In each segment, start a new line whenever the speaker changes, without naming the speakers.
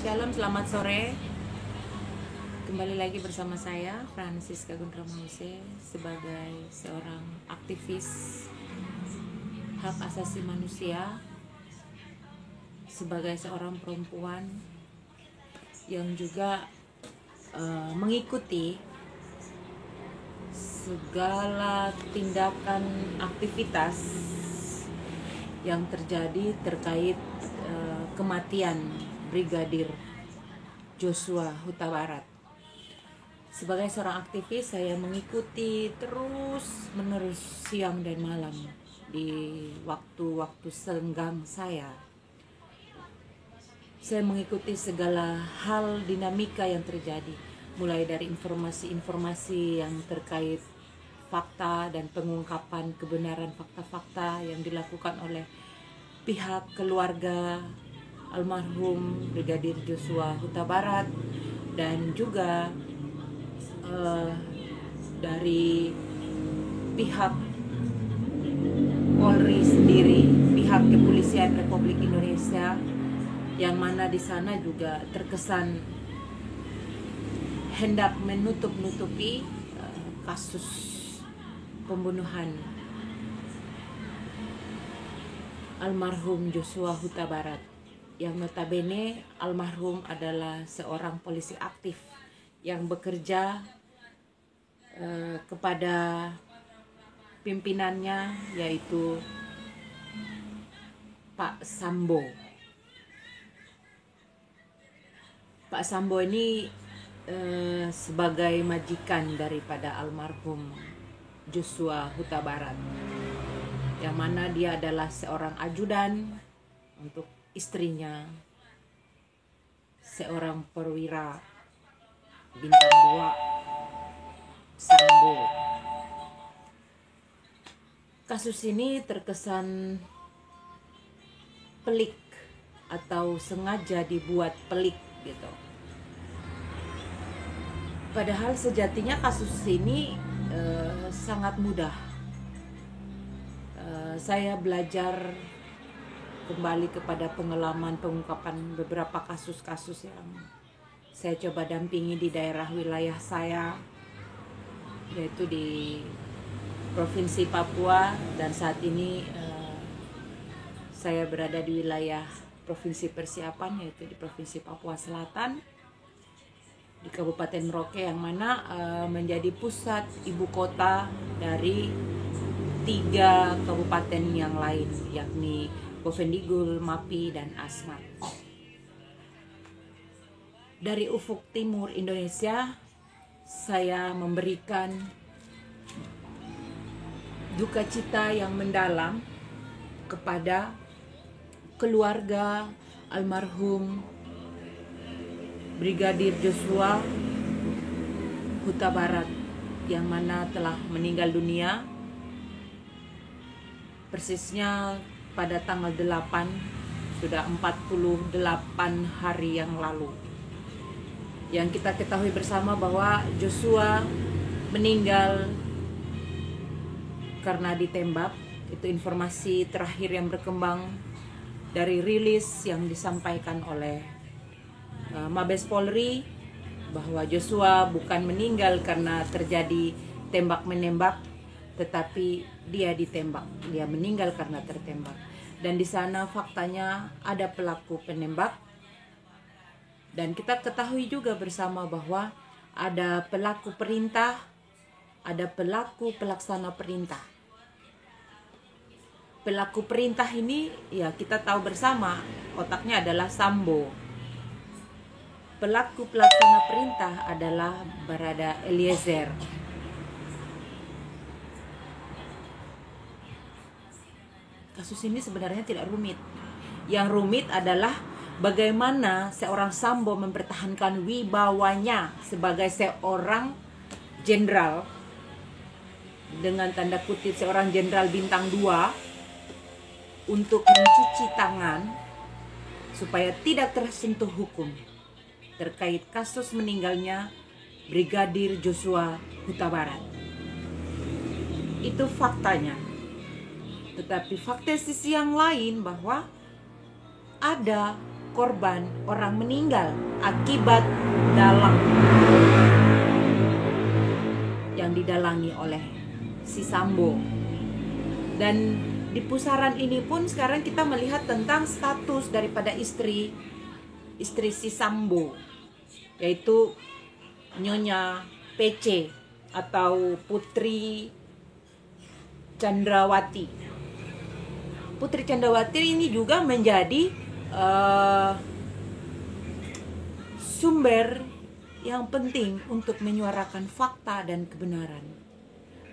Shalom, selamat sore. Kembali lagi bersama saya, Francisca Gundramahusse, sebagai seorang aktivis hak asasi manusia, sebagai seorang perempuan yang juga mengikuti segala tindakan aktivitas yang terjadi terkait kematian Brigadir Joshua Huta Barat. Sebagai seorang aktivis, saya mengikuti terus-menerus siang dan malam di waktu-waktu senggang saya. Saya mengikuti segala hal dinamika yang terjadi, mulai dari informasi-informasi yang terkait fakta dan pengungkapan kebenaran fakta-fakta yang dilakukan oleh pihak keluarga almarhum Brigadir Joshua Huta Barat, dan juga dari pihak Polri sendiri, pihak Kepolisian Republik Indonesia, yang mana di sana juga terkesan hendak menutup-nutupi kasus pembunuhan almarhum Joshua Huta Barat, yang notabene almarhum adalah seorang polisi aktif yang bekerja kepada pimpinannya, yaitu Pak Sambo. Pak Sambo ini sebagai majikan daripada almarhum Joshua Huta Barat, yang mana dia adalah seorang ajudan untuk istrinya, seorang perwira bintang 2 Sambo. Kasus ini terkesan pelik atau sengaja dibuat pelik gitu. Padahal sejatinya kasus ini sangat mudah. Saya belajar kembali kepada pengalaman pengungkapan beberapa kasus-kasus yang saya coba dampingi di daerah wilayah saya, yaitu di Provinsi Papua, dan saat ini saya berada di wilayah Provinsi Persiapan, yaitu di Provinsi Papua Selatan, di Kabupaten Merauke, yang mana menjadi pusat ibu kota dari 3 kabupaten yang lain, yakni Bovendigul, Mapi, dan Asmat. Dari ufuk timur Indonesia, saya memberikan duka cita yang mendalam kepada keluarga almarhum Brigadir Joshua Huta Barat, yang mana telah meninggal dunia persisnya pada tanggal 8, sudah 48 hari yang lalu. Yang kita ketahui bersama bahwa Joshua meninggal karena ditembak. Itu informasi terakhir yang berkembang dari rilis yang disampaikan oleh Mabes Polri, bahwa Joshua bukan meninggal karena terjadi tembak-menembak, tetapi dia ditembak, dia meninggal karena tertembak. Dan di sana faktanya ada pelaku penembak, dan kita ketahui juga bersama bahwa ada pelaku perintah, ada pelaku pelaksana perintah. Pelaku perintah ini ya kita tahu bersama, otaknya adalah Sambo. Pelaku pelaksana perintah adalah Barada Eliezer. Kasus ini sebenarnya tidak rumit. Yang rumit adalah bagaimana seorang Sambo mempertahankan wibawanya sebagai seorang jenderal, dengan tanda kutip seorang jenderal bintang 2, untuk mencuci tangan supaya tidak tersentuh hukum terkait kasus meninggalnya Brigadir Joshua Huta Barat. Itu faktanya. Tetapi fakta sisi yang lain bahwa ada korban orang meninggal akibat dalang yang didalangi oleh si Sambo. Dan di pusaran ini pun sekarang kita melihat tentang status daripada istri si Sambo, yaitu Nyonya PC atau Putri Chandrawati. Putri Chandrawati ini juga menjadi sumber yang penting untuk menyuarakan fakta dan kebenaran.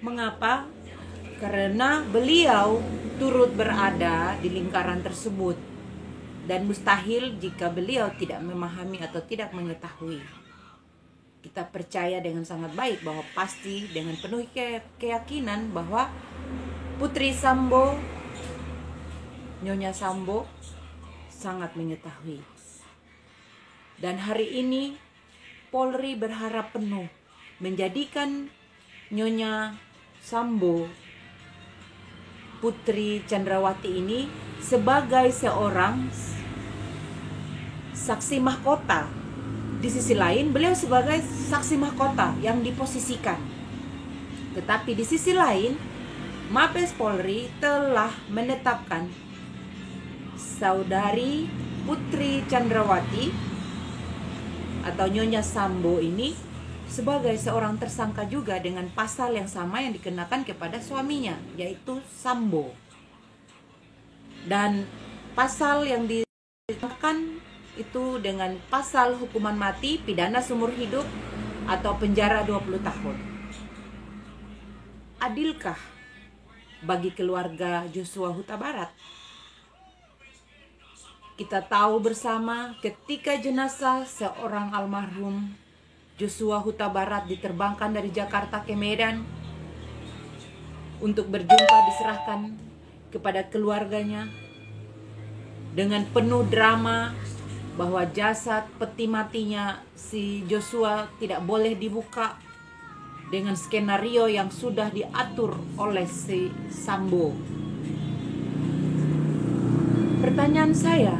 Mengapa? Karena beliau turut berada di lingkaran tersebut dan mustahil jika beliau tidak memahami atau tidak mengetahui. Kita percaya dengan sangat baik bahwa pasti dengan penuh keyakinan bahwa Putri Sambo, Nyonya Sambo sangat mengetahui. Dan hari ini Polri berharap penuh menjadikan Nyonya Sambo, Putri Chandrawati ini sebagai seorang saksi mahkota. Di sisi lain beliau sebagai saksi mahkota yang diposisikan. Tetapi di sisi lain Mabes Polri telah menetapkan saudari Putri Chandrawati atau Nyonya Sambo ini sebagai seorang tersangka juga dengan pasal yang sama yang dikenakan kepada suaminya, yaitu Sambo. Dan pasal yang dikenakan itu dengan pasal hukuman mati, pidana seumur hidup, atau penjara 20 tahun. Adilkah bagi keluarga Joshua Huta Barat? Kita tahu bersama ketika jenazah seorang almarhum Joshua Huta Barat diterbangkan dari Jakarta ke Medan untuk berjumpa diserahkan kepada keluarganya dengan penuh drama bahwa jasad peti matinya si Joshua tidak boleh dibuka dengan skenario yang sudah diatur oleh si Sambo. Pertanyaan saya,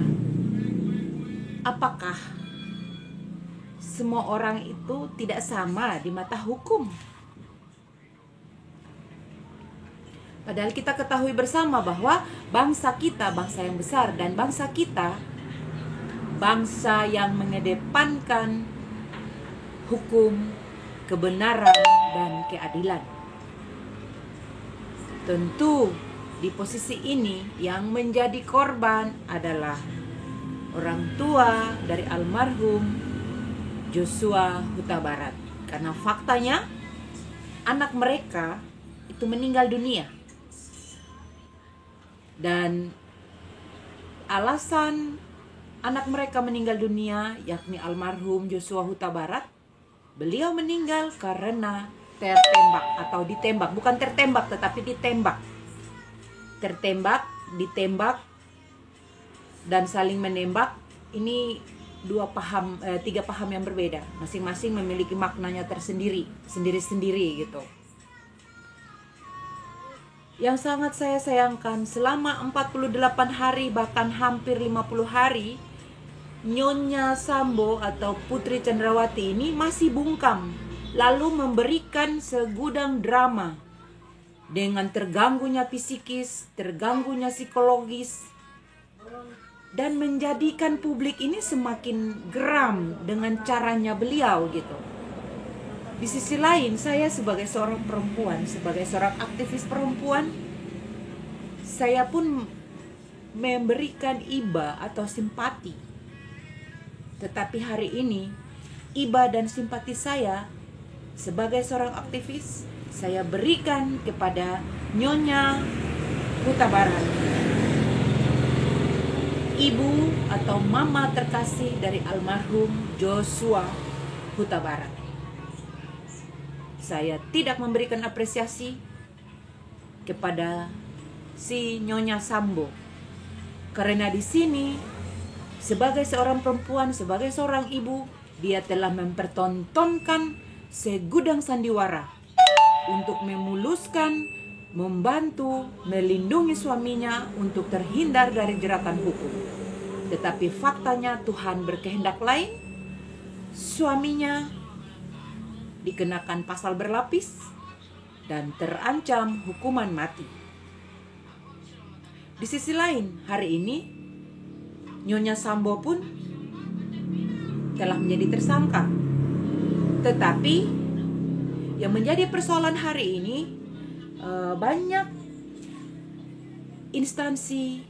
apakah semua orang itu tidak sama di mata hukum? Padahal kita ketahui bersama bahwa bangsa kita, bangsa yang besar, dan bangsa kita, bangsa yang mengedepankan hukum, kebenaran, dan keadilan. Tentu di posisi ini yang menjadi korban adalah orang tua dari almarhum Joshua Huta Barat. Karena faktanya anak mereka itu meninggal dunia. Dan alasan anak mereka meninggal dunia, yakni almarhum Joshua Huta Barat, beliau meninggal karena tertembak atau ditembak. Bukan tertembak tetapi ditembak. Tertembak, ditembak, dan saling menembak. Ini tiga paham yang berbeda. Masing-masing memiliki maknanya tersendiri, sendiri-sendiri gitu. Yang sangat saya sayangkan, selama 48 hari bahkan hampir 50 hari, Nyonya Sambo atau Putri Chandrawati ini masih bungkam, lalu memberikan segudang drama dengan terganggunya psikis, terganggunya psikologis, dan menjadikan publik ini semakin geram dengan caranya beliau gitu. Di sisi lain, saya sebagai seorang perempuan, sebagai seorang aktivis perempuan, saya pun memberikan iba atau simpati. Tetapi hari ini, iba dan simpati saya sebagai seorang aktivis, saya berikan kepada Nyonya Huta Barat, ibu atau mama terkasih dari almarhum Joshua Huta Barat. Saya tidak memberikan apresiasi kepada si Nyonya Sambo, karena di sini sebagai seorang perempuan, sebagai seorang ibu, dia telah mempertontonkan segudang sandiwara untuk memuluskan, membantu, melindungi suaminya untuk terhindar dari jeratan hukum. Tetapi faktanya Tuhan berkehendak lain. Suaminya dikenakan pasal berlapis dan terancam hukuman mati. Di sisi lain, hari ini Nyonya Sambo pun telah menjadi tersangka. Tetapi yang menjadi persoalan hari ini, banyak instansi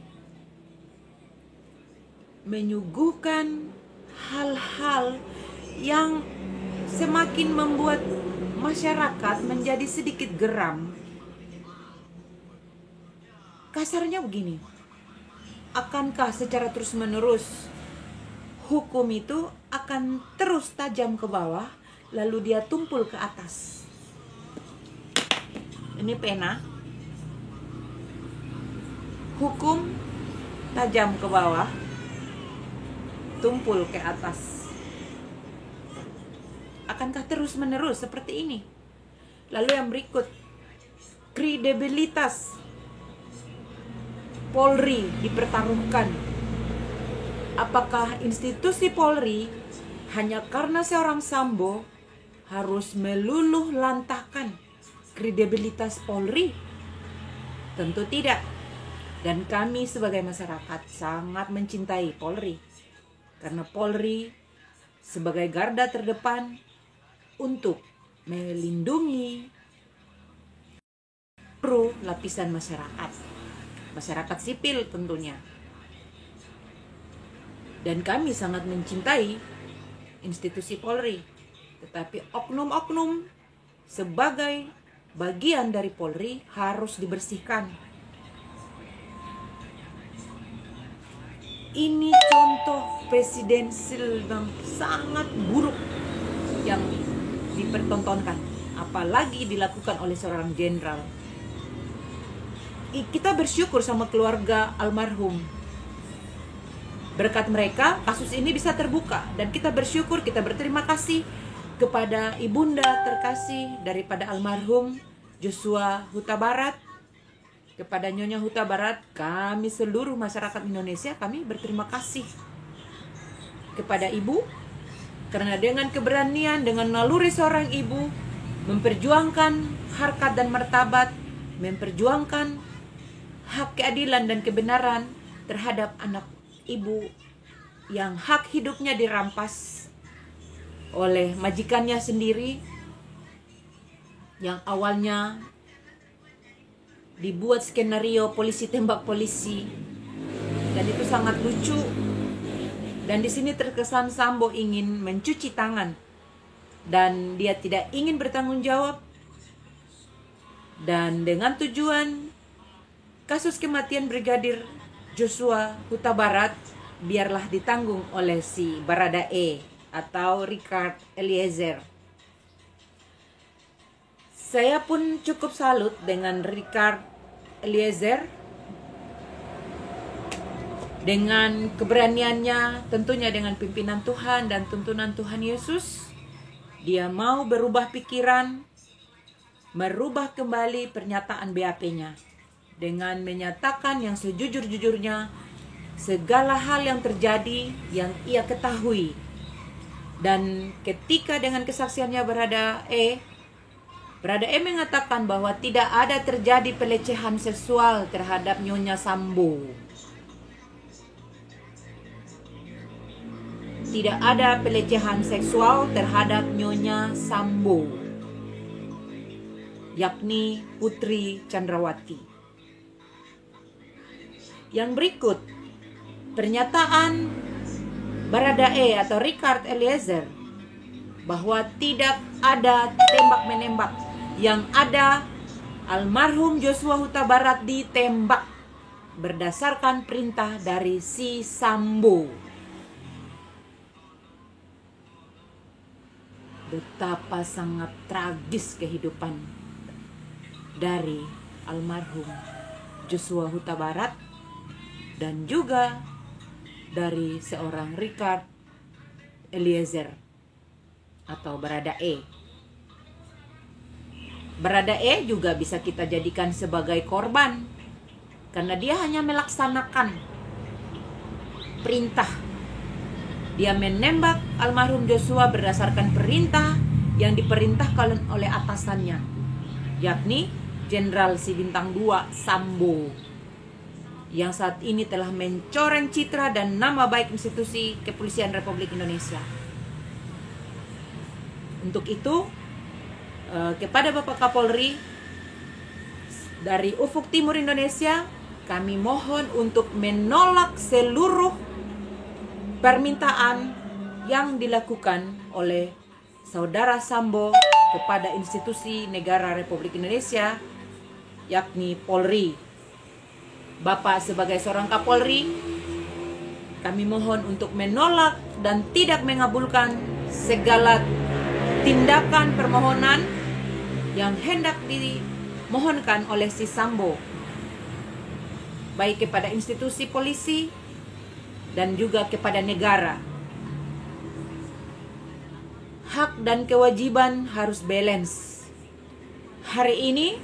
menyuguhkan hal-hal yang semakin membuat masyarakat menjadi sedikit geram. Kasarnya begini, akankah secara terus-menerus hukum itu akan terus tajam ke bawah, lalu dia tumpul ke atas? Ini pena. Hukum tajam ke bawah, tumpul ke atas. Akankah terus-menerus seperti ini? Lalu yang berikut, kredibilitas Polri dipertaruhkan. Apakah institusi Polri hanya karena seorang Sambo harus meluluh lantahkan kredibilitas Polri? Tentu tidak. Dan kami sebagai masyarakat sangat mencintai Polri, karena Polri sebagai garda terdepan untuk melindungi seluruh lapisan masyarakat sipil tentunya. Dan kami sangat mencintai institusi Polri. Tetapi oknum-oknum sebagai bagian dari Polri harus dibersihkan. Ini contoh presidensial yang sangat buruk yang dipertontonkan, apalagi dilakukan oleh seorang jenderal. Kita bersyukur sama keluarga almarhum. Berkat mereka kasus ini bisa terbuka, dan kita bersyukur, kita berterima kasih kepada ibunda terkasih daripada almarhum Joshua Huta Barat, kepada Nyonya Huta Barat. Kami seluruh masyarakat Indonesia, kami berterima kasih kepada ibu, karena dengan keberanian, dengan naluri seorang ibu memperjuangkan harkat dan martabat, memperjuangkan hak keadilan dan kebenaran terhadap anak ibu yang hak hidupnya dirampas oleh majikannya sendiri, yang awalnya dibuat skenario polisi tembak polisi, dan itu sangat lucu. Dan di sini terkesan Sambo ingin mencuci tangan dan dia tidak ingin bertanggung jawab, dan dengan tujuan kasus kematian Brigadir Joshua Huta Barat biarlah ditanggung oleh si Baradae atau Richard Eliezer. Saya pun cukup salut dengan Richard Eliezer, dengan keberaniannya, tentunya dengan pimpinan Tuhan dan tuntunan Tuhan Yesus. Dia mau berubah pikiran, merubah kembali pernyataan BAP-nya dengan menyatakan yang sejujur-jujurnya segala hal yang terjadi yang ia ketahui. Dan ketika dengan kesaksiannya Barada E mengatakan bahwa tidak ada terjadi pelecehan seksual terhadap Nyonya Sambo. Tidak ada pelecehan seksual terhadap Nyonya Sambo, yakni Putri Chandrawati. Yang berikut, pernyataan Baradae atau Richard Eliezer bahwa tidak ada tembak-menembak, yang ada almarhum Joshua Huta Barat ditembak berdasarkan perintah dari si Sambo. Betapa sangat tragis kehidupan dari almarhum Joshua Huta Barat dan juga dari seorang Richard Eliezer atau Baradae. Baradae juga bisa kita jadikan sebagai korban karena dia hanya melaksanakan perintah. Dia menembak almarhum Joshua berdasarkan perintah yang diperintahkan oleh atasannya, yakni Jenderal Si Bintang 2 Sambo, yang saat ini telah mencoreng citra dan nama baik institusi Kepolisian Republik Indonesia. Untuk itu, kepada Bapak Kapolri, dari Ufuk Timur Indonesia, kami mohon untuk menolak seluruh permintaan yang dilakukan oleh Saudara Sambo kepada institusi negara Republik Indonesia, yakni Polri. Bapak sebagai seorang Kapolri, kami mohon untuk menolak dan tidak mengabulkan segala tindakan permohonan yang hendak dimohonkan oleh si Sambo, baik kepada institusi polisi dan juga kepada negara. Hak dan kewajiban harus balance. Hari ini,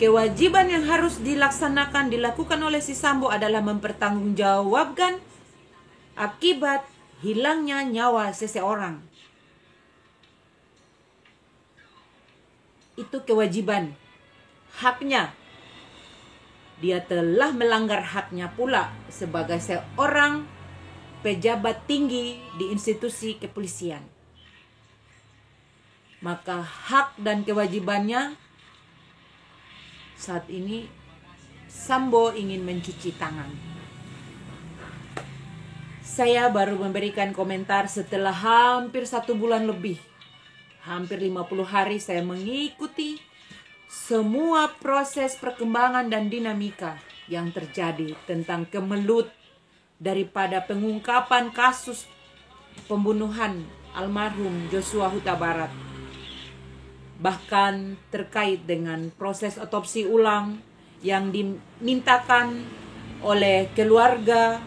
kewajiban yang harus dilakukan oleh si Sambo adalah mempertanggungjawabkan akibat hilangnya nyawa seseorang. Itu kewajiban, haknya. Dia telah melanggar haknya pula sebagai seorang pejabat tinggi di institusi kepolisian. Maka hak dan kewajibannya saat ini Sambo ingin mencuci tangan. Saya baru memberikan komentar setelah hampir 1 bulan lebih. Hampir 50 hari saya mengikuti semua proses perkembangan dan dinamika yang terjadi tentang kemelut daripada pengungkapan kasus pembunuhan almarhum Joshua Huta Barat. Bahkan terkait dengan proses otopsi ulang yang dimintakan oleh keluarga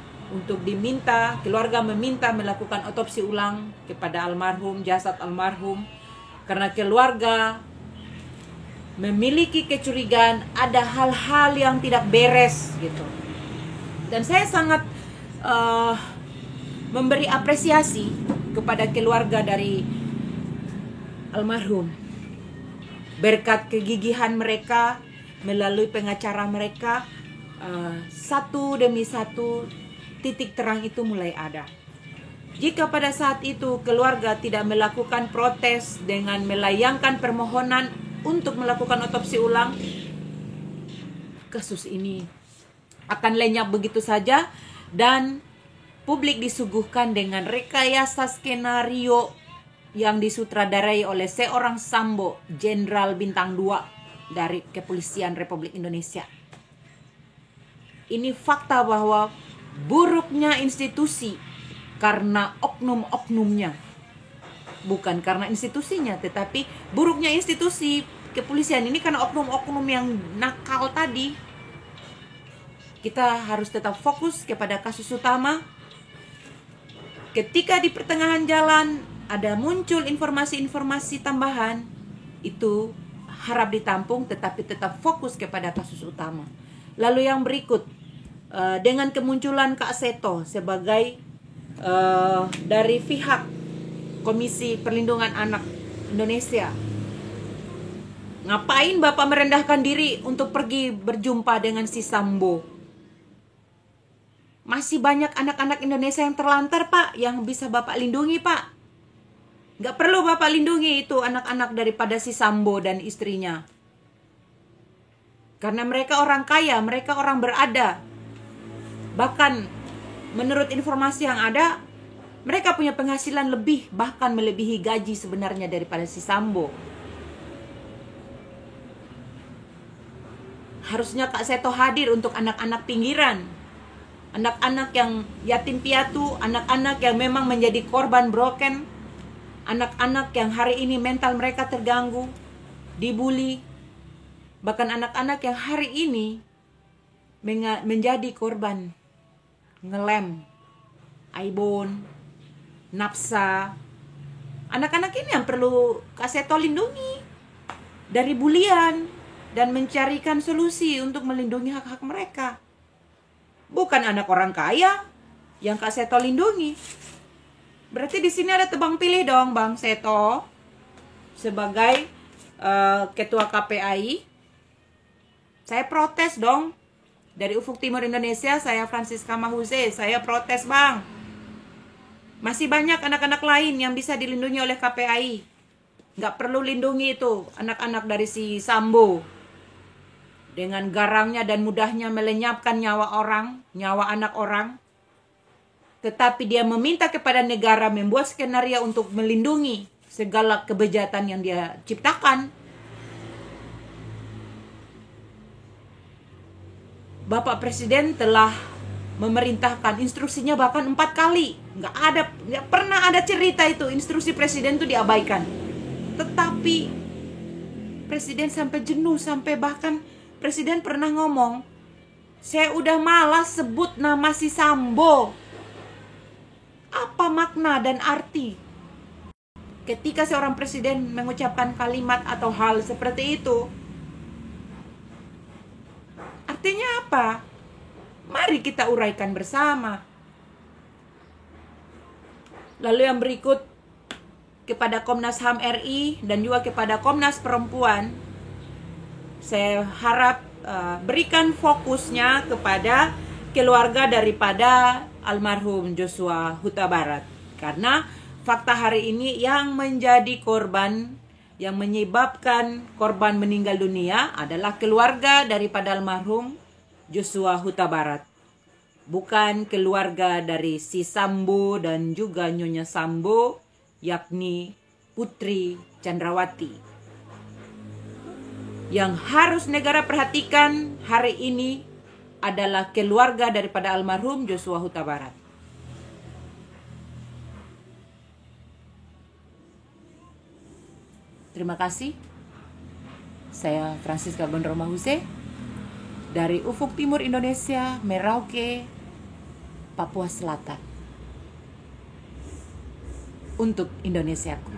keluarga meminta melakukan otopsi ulang kepada almarhum, jasad almarhum, karena keluarga memiliki kecurigaan ada hal-hal yang tidak beres gitu. Dan saya sangat memberi apresiasi kepada keluarga dari almarhum. Berkat kegigihan mereka melalui pengacara mereka, satu demi satu titik terang itu mulai ada. Jika pada saat itu keluarga tidak melakukan protes dengan melayangkan permohonan untuk melakukan otopsi ulang, kasus ini akan lenyap begitu saja dan publik disuguhkan dengan rekayasa skenario yang disutradarai oleh seorang Sambo, Jenderal Bintang 2 dari Kepolisian Republik Indonesia. Ini fakta bahwa buruknya institusi karena oknum-oknumnya, bukan karena institusinya, tetapi buruknya institusi kepolisian ini karena oknum-oknum yang nakal tadi. Kita harus tetap fokus kepada kasus utama. Ketika di pertengahan jalan ada muncul informasi-informasi tambahan, itu harap ditampung, tetapi tetap fokus kepada kasus utama. Lalu yang berikut, dengan kemunculan Kak Seto sebagai dari pihak Komisi Perlindungan Anak Indonesia. Ngapain Bapak merendahkan diri untuk pergi berjumpa dengan si Sambo? Masih banyak anak-anak Indonesia yang terlantar, Pak, yang bisa Bapak lindungi, Pak. Gak perlu Bapak lindungi itu anak-anak daripada si Sambo dan istrinya. Karena mereka orang kaya, mereka orang berada. Bahkan menurut informasi yang ada, mereka punya penghasilan lebih, bahkan melebihi gaji sebenarnya daripada si Sambo. Harusnya Kak Seto hadir untuk anak-anak pinggiran, anak-anak yang yatim piatu, anak-anak yang memang menjadi korban broken, anak-anak yang hari ini mental mereka terganggu, dibully, bahkan anak-anak yang hari ini menjadi korban ngelem, aibon, nafsa. Anak-anak ini yang perlu Kak Seto lindungi dari bulian dan mencarikan solusi untuk melindungi hak-hak mereka. Bukan anak orang kaya yang Kak Seto lindungi. Berarti di sini ada tebang pilih dong Bang Seto sebagai ketua KPAI. Saya protes dong. Dari Ufuk Timur Indonesia, saya Francisca Mahuze, saya protes Bang. Masih banyak anak-anak lain yang bisa dilindungi oleh KPAI. Nggak perlu lindungi itu anak-anak dari si Sambo. Dengan garangnya dan mudahnya melenyapkan nyawa orang, nyawa anak orang. Tetapi dia meminta kepada negara membuat skenario untuk melindungi segala kebejatan yang dia ciptakan. Bapak Presiden telah memerintahkan, instruksinya bahkan 4 kali. Nggak pernah ada cerita itu instruksi Presiden itu diabaikan. Tetapi Presiden sampai jenuh, sampai bahkan Presiden pernah ngomong, saya udah malas sebut nama si Sambo. Apa makna dan arti ketika seorang presiden mengucapkan kalimat atau hal seperti itu? Artinya apa? Mari kita uraikan bersama. Lalu yang berikut, kepada Komnas HAM RI dan juga kepada Komnas Perempuan, saya harap berikan fokusnya kepada keluarga daripada almarhum Joshua Huta Barat. Karena fakta hari ini yang menjadi korban, yang menyebabkan korban meninggal dunia adalah keluarga daripada almarhum Joshua Huta Barat. Bukan keluarga dari si Sambo dan juga Nyonya Sambo, yakni Putri Chandrawati. Yang harus negara perhatikan hari ini adalah keluarga daripada almarhum Joshua Huta Barat. Terima kasih. Saya Francisca Gondrong Mahuze dari Ufuk Timur Indonesia, Merauke, Papua Selatan. Untuk Indonesiaku.